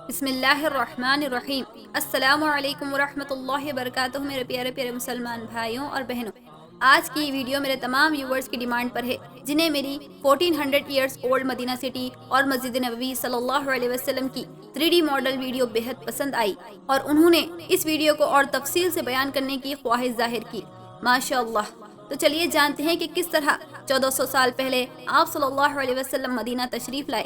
بسم اللہ الرحمن الرحیم۔ السلام علیکم ورحمۃ اللہ وبرکاتہ۔ میرے پیارے پیارے مسلمان بھائیوں اور بہنوں، آج کی ویڈیو میرے تمام ویورز کی ڈیمانڈ پر ہے جنہیں میری 1400 ایئرز اولڈ مدینہ سٹی اور مسجد نبوی صلی اللہ علیہ وسلم کی 3D ماڈل ویڈیو بہت پسند آئی اور انہوں نے اس ویڈیو کو اور تفصیل سے بیان کرنے کی خواہش ظاہر کی۔ ماشاء اللہ۔ تو چلیے جانتے ہیں کہ کس طرح 1400 سال پہلے آپ صلی اللہ علیہ وسلم مدینہ تشریف لائے۔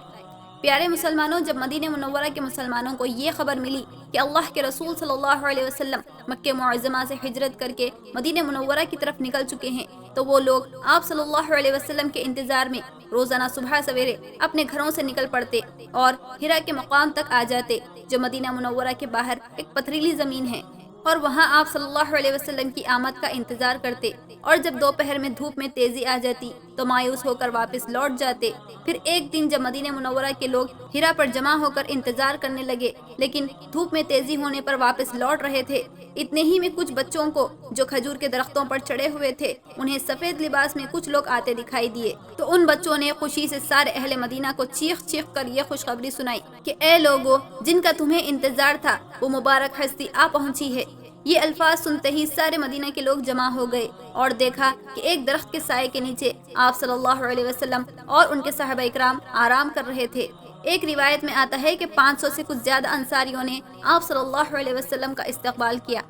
پیارے مسلمانوں، جب مدینہ منورہ کے مسلمانوں کو یہ خبر ملی کہ اللہ کے رسول صلی اللہ علیہ وسلم مکہ معظمہ سے ہجرت کر کے مدینہ منورہ کی طرف نکل چکے ہیں، تو وہ لوگ آپ صلی اللہ علیہ وسلم کے انتظار میں روزانہ صبح سویرے اپنے گھروں سے نکل پڑتے اور ہرا کے مقام تک آ جاتے، جو مدینہ منورہ کے باہر ایک پتھریلی زمین ہے، اور وہاں آپ صلی اللہ علیہ وسلم کی آمد کا انتظار کرتے، اور جب دوپہر میں دھوپ میں تیزی آ جاتی تو مایوس ہو کر واپس لوٹ جاتے۔ پھر ایک دن جب مدینہ منورہ کے لوگ ہرا پر جمع ہو کر انتظار کرنے لگے، لیکن دھوپ میں تیزی ہونے پر واپس لوٹ رہے تھے، اتنے ہی میں کچھ بچوں کو جو کھجور کے درختوں پر چڑھے ہوئے تھے، انہیں سفید لباس میں کچھ لوگ آتے دکھائی دیے، تو ان بچوں نے خوشی سے سارے اہل مدینہ کو چیخ چیخ کر یہ خوشخبری سنائی کہ اے لوگو، جن کا تمہیں انتظار تھا وہ مبارک ہستی آ پہنچی ہے۔ یہ الفاظ سنتے ہی سارے مدینہ کے لوگ جمع ہو گئے اور دیکھا کہ ایک درخت کے سائے کے نیچے آپ صلی اللہ علیہ وسلم اور ان کے صحابہ اکرام آرام کر رہے تھے۔ ایک روایت میں آتا ہے کہ 500 سے کچھ زیادہ انصاریوں نے آپ صلی اللہ علیہ وسلم کا استقبال کیا۔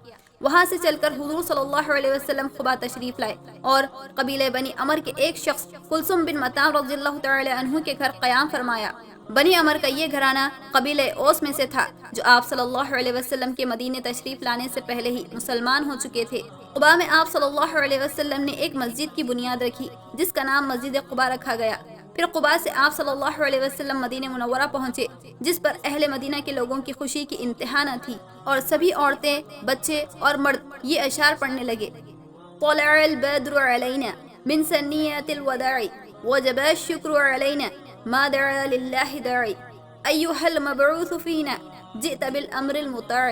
وہاں سے چل کر حضور صلی اللہ علیہ وسلم قباء تشریف لائے اور قبیلہ بنی عمر کے ایک شخص کلثوم بن مطعم رضی اللہ تعالی عنہ کے گھر قیام فرمایا۔ بنی عمر کا یہ گھرانہ قبیلہ اوس میں سے تھا، جو آپ صلی اللہ علیہ وسلم کے مدینے تشریف لانے سے پہلے ہی مسلمان ہو چکے تھے۔ قباء میں آپ صلی اللہ علیہ وسلم نے ایک مسجد کی بنیاد رکھی جس کا نام مسجد قباء رکھا گیا۔ پھر قباء سے آپ صلی اللہ علیہ وسلم مدینہ منورہ پہنچے، جس پر اہل مدینہ کے لوگوں کی خوشی کی انتہا نہ تھی، اور سبھی عورتیں، بچے اور مرد یہ اشعار پڑھنے لگے: طلع البدر علینا من ثنیات الوداع وجب الشکر علینا ما دعا للہ داعی ایھا المبعوث فینا جئت بالامر المطاع،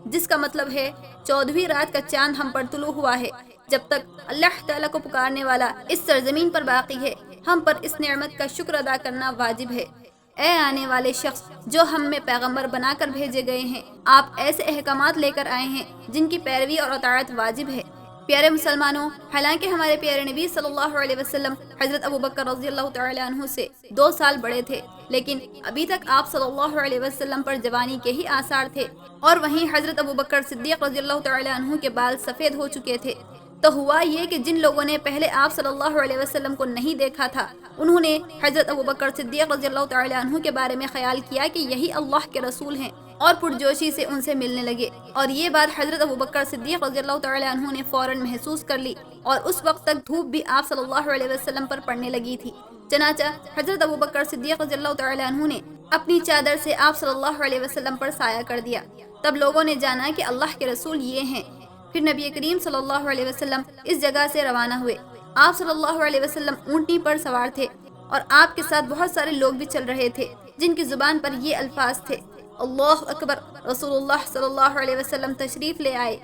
جس کا مطلب ہے 14ویں رات کا چاند ہم پر طلوع ہوا ہے، جب تک اللہ تعالیٰ کو پکارنے والا اس سرزمین پر باقی ہے، ہم پر اس نعمت کا شکر ادا کرنا واجب ہے۔ اے آنے والے شخص، جو ہم میں پیغمبر بنا کر بھیجے گئے ہیں، آپ ایسے احکامات لے کر آئے ہیں جن کی پیروی اور اطاعت واجب ہے۔ پیارے مسلمانوں، حالانکہ ہمارے پیارے نبی صلی اللہ علیہ وسلم حضرت ابوبکر رضی اللہ تعالی عنہ سے 2 سال بڑے تھے، لیکن ابھی تک آپ صلی اللہ علیہ وسلم پر جوانی کے ہی آثار تھے، اور وہیں حضرت ابوبکر صدیق رضی اللہ تعالی عنہ کے بال سفید ہو چکے تھے۔ تو ہوا یہ کہ جن لوگوں نے پہلے آپ صلی اللہ علیہ وسلم کو نہیں دیکھا تھا، انہوں نے حضرت ابوبکر صدیق رضی اللہ تعالی عنہ کے بارے میں خیال کیا کہ یہی اللہ کے رسول ہیں، اور پرجوشی سے ان سے ملنے لگے، اور یہ بات حضرت ابوبکر صدیق رضی اللہ تعالی عنہ نے فوراً محسوس کر لی، اور اس وقت تک دھوپ بھی آپ صلی اللہ علیہ وسلم پر پڑنے لگی تھی۔ چنانچہ حضرت ابوبکر صدیق رضی اللہ تعالی عنہ نے اپنی چادر سے آپ صلی اللہ علیہ وسلم پر سایہ کر دیا۔ تب لوگوں نے جانا کہ اللہ کے رسول یہ ہیں۔ پھر نبی کریم صلی اللہ علیہ وسلم اس جگہ سے روانہ ہوئے۔ آپ صلی اللہ علیہ وسلم اونٹنی پر سوار تھے، اور آپ کے ساتھ بہت سارے لوگ بھی چل رہے تھے جن کی زبان پر یہ الفاظ تھے: اللہ اکبر، رسول اللہ صلی اللہ علیہ وسلم تشریف لے آئے۔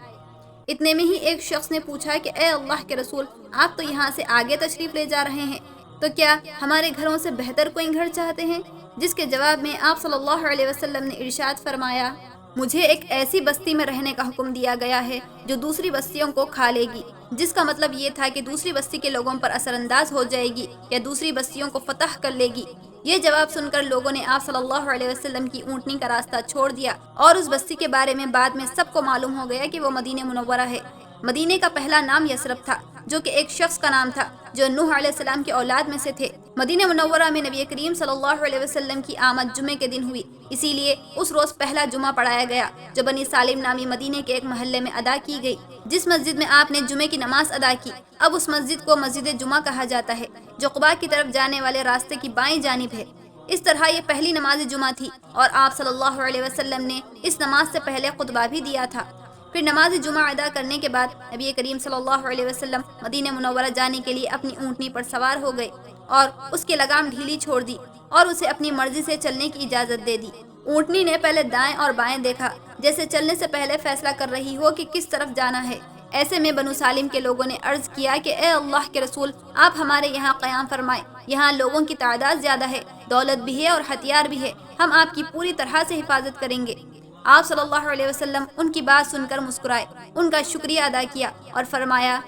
اتنے میں ہی ایک شخص نے پوچھا کہ اے اللہ کے رسول، آپ تو یہاں سے آگے تشریف لے جا رہے ہیں، تو کیا ہمارے گھروں سے بہتر کوئی گھر چاہتے ہیں؟ جس کے جواب میں آپ صلی اللہ علیہ وسلم نے ارشاد فرمایا: مجھے ایک ایسی بستی میں رہنے کا حکم دیا گیا ہے جو دوسری بستیوں کو کھا لے گی، جس کا مطلب یہ تھا کہ دوسری بستی کے لوگوں پر اثر انداز ہو جائے گی یا دوسری بستیوں کو فتح کر لے گی۔ یہ جواب سن کر لوگوں نے آپ صلی اللہ علیہ وسلم کی اونٹنی کا راستہ چھوڑ دیا، اور اس بستی کے بارے میں بعد میں سب کو معلوم ہو گیا کہ وہ مدینہ منورہ ہے۔ مدینے کا پہلا نام یثرب تھا، جو کہ ایک شخص کا نام تھا جو نوح علیہ السلام کی اولاد میں سے تھے۔ مدینہ منورہ میں نبی کریم صلی اللہ علیہ وسلم کی آمد جمعے کے دن ہوئی، اسی لیے اس روز پہلا جمعہ پڑھایا گیا، جو بنی سالم نامی مدینے کے ایک محلے میں ادا کی گئی۔ جس مسجد میں آپ نے جمعے کی نماز ادا کی، اب اس مسجد کو مسجد جمعہ کہا جاتا ہے، جو قباء کی طرف جانے والے راستے کی بائیں جانب ہے۔ اس طرح یہ پہلی نماز جمعہ تھی، اور آپ صلی اللہ علیہ وسلم نے اس نماز سے پہلے خطبہ بھی دیا تھا۔ پھر نماز جمعہ ادا کرنے کے بعد نبی کریم صلی اللہ علیہ وسلم مدینہ منورہ جانے کے لیے اپنی اونٹنی پر سوار ہو گئے، اور اس کی لگام ڈھیلی چھوڑ دی، اور اسے اپنی مرضی سے چلنے کی اجازت دے دی۔ اونٹنی نے پہلے دائیں اور بائیں دیکھا، جیسے چلنے سے پہلے فیصلہ کر رہی ہو کہ کس طرف جانا ہے۔ ایسے میں بنو سالم کے لوگوں نے عرض کیا کہ اے اللہ کے رسول، آپ ہمارے یہاں قیام فرمائیں، یہاں لوگوں کی تعداد زیادہ ہے، دولت بھی ہے اور ہتھیار بھی ہے، ہم آپ کی پوری طرح سے حفاظت کریں گے۔ آپ صلی اللہ علیہ وسلم ان کی بات سن کر مسکرائے، ان کا شکریہ ادا کیا اور فرمایا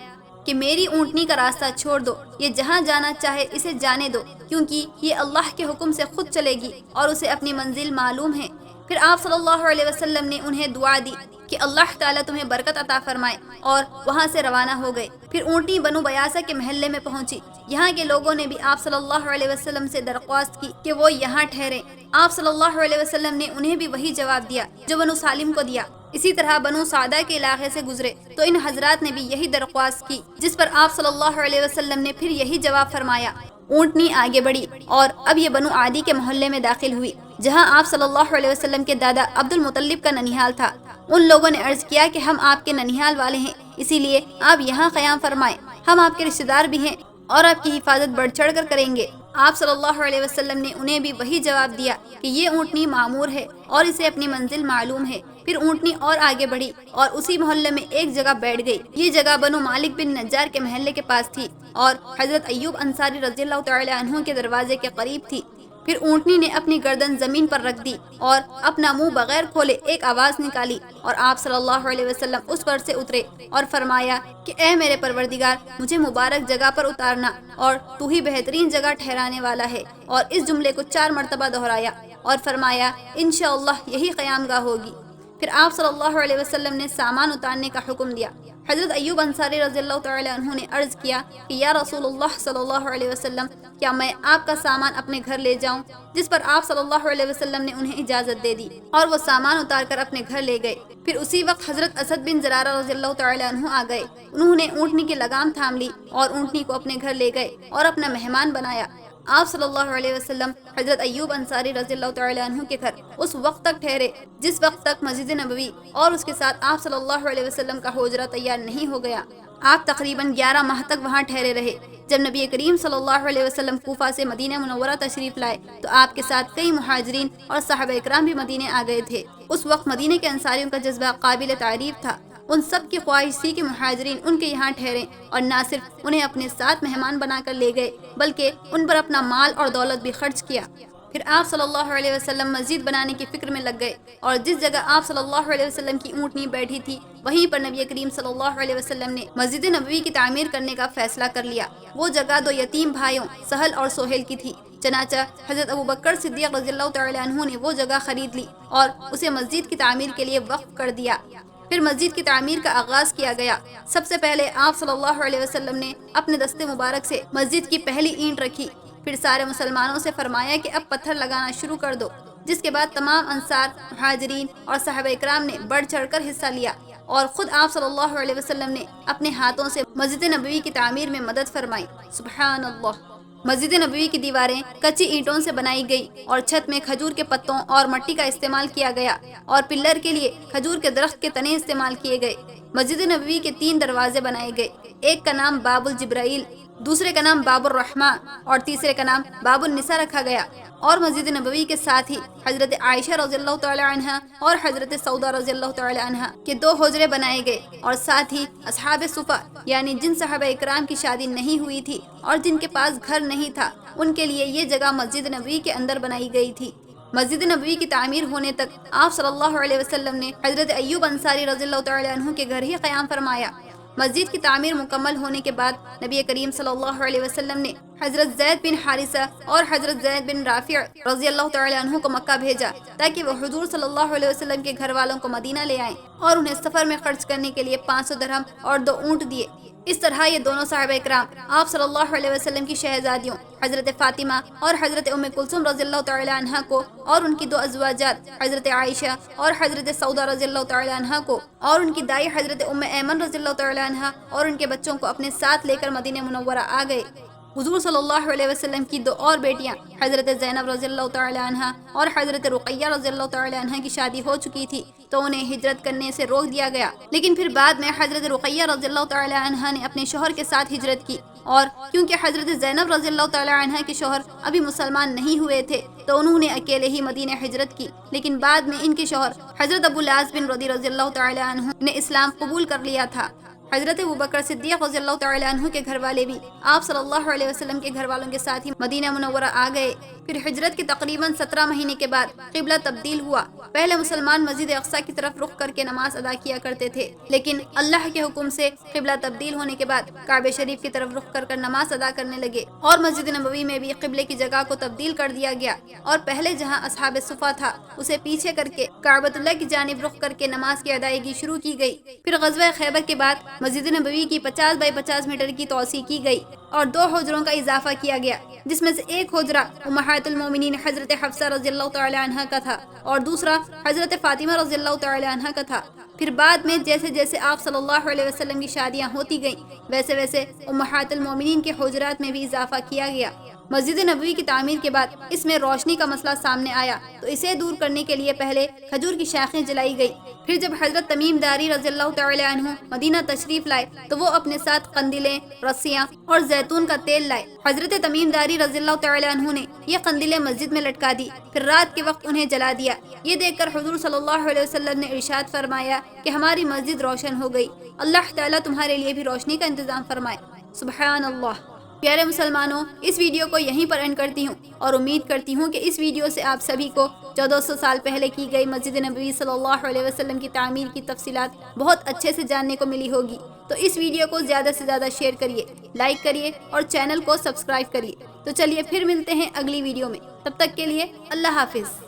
کہ میری اونٹنی کا راستہ چھوڑ دو، یہ جہاں جانا چاہے اسے جانے دو، کیونکہ یہ اللہ کے حکم سے خود چلے گی اور اسے اپنی منزل معلوم ہے۔ پھر آپ صلی اللہ علیہ وسلم نے انہیں دعا دی کہ اللہ تعالیٰ تمہیں برکت عطا فرمائے، اور وہاں سے روانہ ہو گئے۔ پھر اونٹنی بنو بیاسا کے محلے میں پہنچی۔ یہاں کے لوگوں نے بھی آپ صلی اللہ علیہ وسلم سے درخواست کی کہ وہ یہاں ٹھہریں۔ آپ صلی اللہ علیہ وسلم نے انہیں بھی وہی جواب دیا جو بنو سالم کو دیا۔ اسی طرح بنو سعدہ کے علاقے سے گزرے تو ان حضرات نے بھی یہی درخواست کی، جس پر آپ صلی اللہ علیہ وسلم نے پھر یہی جواب فرمایا۔ اونٹنی آگے بڑھی اور اب یہ بنو عادی کے محلے میں داخل ہوئی، جہاں آپ صلی اللہ علیہ وسلم کے دادا عبد المطلب کا ننیھال تھا۔ ان لوگوں نے عرض کیا کہ ہم آپ کے ننیھال والے ہیں، اسی لیے آپ یہاں قیام فرمائیں، ہم آپ کے رشتہ دار بھی ہیں اور آپ کی حفاظت بڑھ چڑھ کر کریں گے۔ آپ صلی اللہ علیہ وسلم نے انہیں بھی وہی جواب دیا کہ یہ اونٹنی معمور ہے اور اسے اپنی منزل معلوم ہے۔ پھر اونٹنی اور آگے بڑھی اور اسی محلے میں ایک جگہ بیٹھ گئی۔ یہ جگہ بنو مالک بن نجار کے محلے کے پاس تھی اور حضرت ایوب انصاری رضی اللہ تعالی عنہ کے دروازے کے قریب تھی۔ پھر اونٹنی نے اپنی گردن زمین پر رکھ دی اور اپنا منہ بغیر کھولے ایک آواز نکالی، اور آپ صلی اللہ علیہ وسلم اس پر سے اترے اور فرمایا کہ اے میرے پروردگار، مجھے مبارک جگہ پر اتارنا اور تو ہی بہترین جگہ ٹھہرانے والا ہے، اور اس جملے کو 4 مرتبہ دہرایا اور فرمایا انشاءاللہ یہی قیام گاہ ہوگی۔ پھر آپ صلی اللہ علیہ وسلم نے سامان اتارنے کا حکم دیا۔ حضرت ایوب انصاری رضی اللہ تعالی عنہ نے عرض کیا کہ یا رسول اللہ صلی اللہ علیہ وسلم، کیا میں آپ کا سامان اپنے گھر لے جاؤں؟ جس پر آپ صلی اللہ علیہ وسلم نے انہیں اجازت دے دی اور وہ سامان اتار کر اپنے گھر لے گئے۔ پھر اسی وقت حضرت اسد بن زرارہ رضی اللہ تعالی عنہ آ گئے۔ انہوں نے اونٹنی کی لگام تھام لی اور اونٹنی کو اپنے گھر لے گئے اور اپنا مہمان بنایا۔ آپ صلی اللہ علیہ وسلم حضرت ایوب انصاری رضی اللہ تعالی عنہ کے گھر اس وقت تک ٹھہرے جس وقت تک مسجد نبوی اور اس کے ساتھ آپ صلی اللہ علیہ وسلم کا حجرہ تیار نہیں ہو گیا۔ آپ تقریباً 11 ماہ تک وہاں ٹھہرے رہے۔ جب نبی کریم صلی اللہ علیہ وسلم کوفہ سے مدینہ منورہ تشریف لائے تو آپ کے ساتھ کئی مہاجرین اور صحابہ اکرام بھی مدینہ آ گئے تھے۔ اس وقت مدینہ کے انصاریوں کا جذبہ قابل تعریف تھا۔ ان سب کی خواہش تھی کہ مہاجرین ان کے یہاں ٹھہریں، اور نہ صرف انہیں اپنے ساتھ مہمان بنا کر لے گئے بلکہ ان پر اپنا مال اور دولت بھی خرچ کیا۔ پھر آپ صلی اللہ علیہ وسلم مسجد بنانے کی فکر میں لگ گئے، اور جس جگہ آپ صلی اللہ علیہ وسلم کی اونٹنی بیٹھی تھی وہیں پر نبی کریم صلی اللہ علیہ وسلم نے مسجد نبوی کی تعمیر کرنے کا فیصلہ کر لیا۔ وہ جگہ 2 یتیم بھائیوں سہل اور سہیل کی تھی، چنانچہ حضرت ابوبکر صدیق رضی اللہ تعالی عنہ نے وہ جگہ خرید لی اور اسے مسجد کی تعمیر کے لیے وقف کر دیا۔ پھر مسجد کی تعمیر کا آغاز کیا گیا۔ سب سے پہلے آپ صلی اللہ علیہ وسلم نے اپنے دستے مبارک سے مسجد کی پہلی اینٹ رکھی، پھر سارے مسلمانوں سے فرمایا کہ اب پتھر لگانا شروع کر دو، جس کے بعد تمام انصار، مہاجرین اور صحابہ اکرام نے بڑھ چڑھ کر حصہ لیا، اور خود آپ صلی اللہ علیہ وسلم نے اپنے ہاتھوں سے مسجد نبوی کی تعمیر میں مدد فرمائی۔ سبحان اللہ۔ مسجد نبوی کی دیواریں کچی اینٹوں سے بنائی گئی اور چھت میں کھجور کے پتوں اور مٹی کا استعمال کیا گیا، اور پلر کے لیے کھجور کے درخت کے تنے استعمال کیے گئے۔ مسجد نبوی کے 3 دروازے بنائے گئے، ایک کا نام باب الجبرائیل، دوسرے کا نام باب الرحمہ اور تیسرے کا نام باب النساء رکھا گیا۔ اور مسجد نبوی کے ساتھ ہی حضرت عائشہ رضی اللہ تعالی عنہا اور حضرت سودا رضی اللہ تعالی عنہا کے 2 حجرے بنائے گئے، اور ساتھ ہی اصحاب صفہ یعنی جن صحابہ اکرام کی شادی نہیں ہوئی تھی اور جن کے پاس گھر نہیں تھا، ان کے لیے یہ جگہ مسجد نبوی کے اندر بنائی گئی تھی۔ مسجد نبوی کی تعمیر ہونے تک آپ صلی اللہ علیہ وسلم نے حضرت ایوب انصاری رضی اللہ تعالی عنہ کے گھر ہی قیام فرمایا۔ مسجد کی تعمیر مکمل ہونے کے بعد نبی کریم صلی اللہ علیہ وسلم نے حضرت زید بن حارثہ اور حضرت زید بن رافع رضی اللہ تعالی عنہ کو مکہ بھیجا تاکہ وہ حضور صلی اللہ علیہ وسلم کے گھر والوں کو مدینہ لے آئیں، اور انہیں سفر میں خرچ کرنے کے لیے 500 درہم اور 2 اونٹ دیے۔ اس طرح یہ دونوں صحابہ اکرام آپ صلی اللہ علیہ وسلم کی شہزادیوں حضرت فاطمہ اور حضرت ام کلثوم رضی اللہ تعالی عنہا کو اور ان کی 2 ازواجات حضرت عائشہ اور حضرت سودا رضی اللہ تعالی عنہا کو اور ان کی دائی حضرت ام ایمن رضی اللہ تعالی عنہا اور ان کے بچوں کو اپنے ساتھ لے کر مدینہ منورہ آ گئے۔ حضور صلی اللہ علیہ وسلم کی 2 اور بیٹیاں حضرت زینب رضی اللہ تعالی عنہا اور حضرت رقیہ رضی اللہ تعالی عنہا کی شادی ہو چکی تھی تو انہیں ہجرت کرنے سے روک دیا گیا، لیکن پھر بعد میں حضرت رقیہ رضی اللہ تعالی عنہا نے اپنے شوہر کے ساتھ ہجرت کی، اور کیونکہ حضرت زینب رضی اللہ تعالی عنہا کے شوہر ابھی مسلمان نہیں ہوئے تھے تو انہوں نے اکیلے ہی مدینہ ہجرت کی، لیکن بعد میں ان کے شوہر حضرت ابو العاص بن رضی اللہ تعالی عنہ نے اسلام قبول کر لیا تھا۔ حضرت ابوبکر صدیق رضی اللہ تعالیٰ عنہ کے گھر والے بھی آپ صلی اللہ علیہ وسلم کے گھر والوں کے ساتھ ہی مدینہ منورہ آ گئے۔ پھر ہجرت کے تقریباً 17 مہینے کے بعد قبلہ تبدیل ہوا۔ پہلے مسلمان مسجد اقصی کی طرف رخ کر کے نماز ادا کیا کرتے تھے، لیکن اللہ کے حکم سے قبلہ تبدیل ہونے کے بعد کعبہ شریف کی طرف رخ کر نماز ادا کرنے لگے، اور مسجد نبوی میں بھی قبلے کی جگہ کو تبدیل کر دیا گیا، اور پہلے جہاں اصحاب صفہ تھا اسے پیچھے کر کے کعبۃ اللہ کی جانب رخ کر کے نماز کی ادائیگی شروع کی گئی۔ پھر غزوہ خیبر کے بعد مسجد نبوی کی 50 بائی 50 میٹر کی توسیع کی گئی اور 2 حجروں کا اضافہ کیا گیا، جس میں سے ایک حجرہ امہات المومنین حضرت حفصہ رضی اللہ تعالی عنہ کا تھا اور دوسرا حضرت فاطمہ رضی اللہ تعالی عنہ کا تھا۔ پھر بعد میں جیسے جیسے آپ صلی اللہ علیہ وسلم کی شادیاں ہوتی گئیں، ویسے ویسے امہات المومنین کے حجرات میں بھی اضافہ کیا گیا۔ مسجد نبوی کی تعمیر کے بعد اس میں روشنی کا مسئلہ سامنے آیا، تو اسے دور کرنے کے لیے پہلے کھجور کی شاخیں جلائی گئی۔ پھر جب حضرت تمیم داری رضی اللہ تعالی عنہ مدینہ تشریف لائے تو وہ اپنے ساتھ قندیلیں، رسیاں اور زیتون کا تیل لائے۔ حضرت تمیم داری رضی اللہ تعالی عنہ نے یہ قندیلیں مسجد میں لٹکا دی، پھر رات کے وقت انہیں جلا دیا۔ یہ دیکھ کر حضور صلی اللہ علیہ وسلم نے ارشاد فرمایا کہ ہماری مسجد روشن ہو گئی، اللہ تعالیٰ تمہارے لیے بھی روشنی کا انتظام فرمائے۔ سبحان اللہ۔ پیارے مسلمانوں، اس ویڈیو کو یہیں پر اینڈ کرتی ہوں اور امید کرتی ہوں کہ اس ویڈیو سے آپ سبھی کو 1400 سال پہلے کی گئی مسجد نبوی صلی اللہ علیہ وسلم کی تعمیر کی تفصیلات بہت اچھے سے جاننے کو ملی ہوگی۔ تو اس ویڈیو کو زیادہ سے زیادہ شیئر کریے، لائک کریے اور چینل کو سبسکرائب کریے۔ تو چلیے پھر ملتے ہیں اگلی ویڈیو میں، تب تک کے لیے اللہ حافظ۔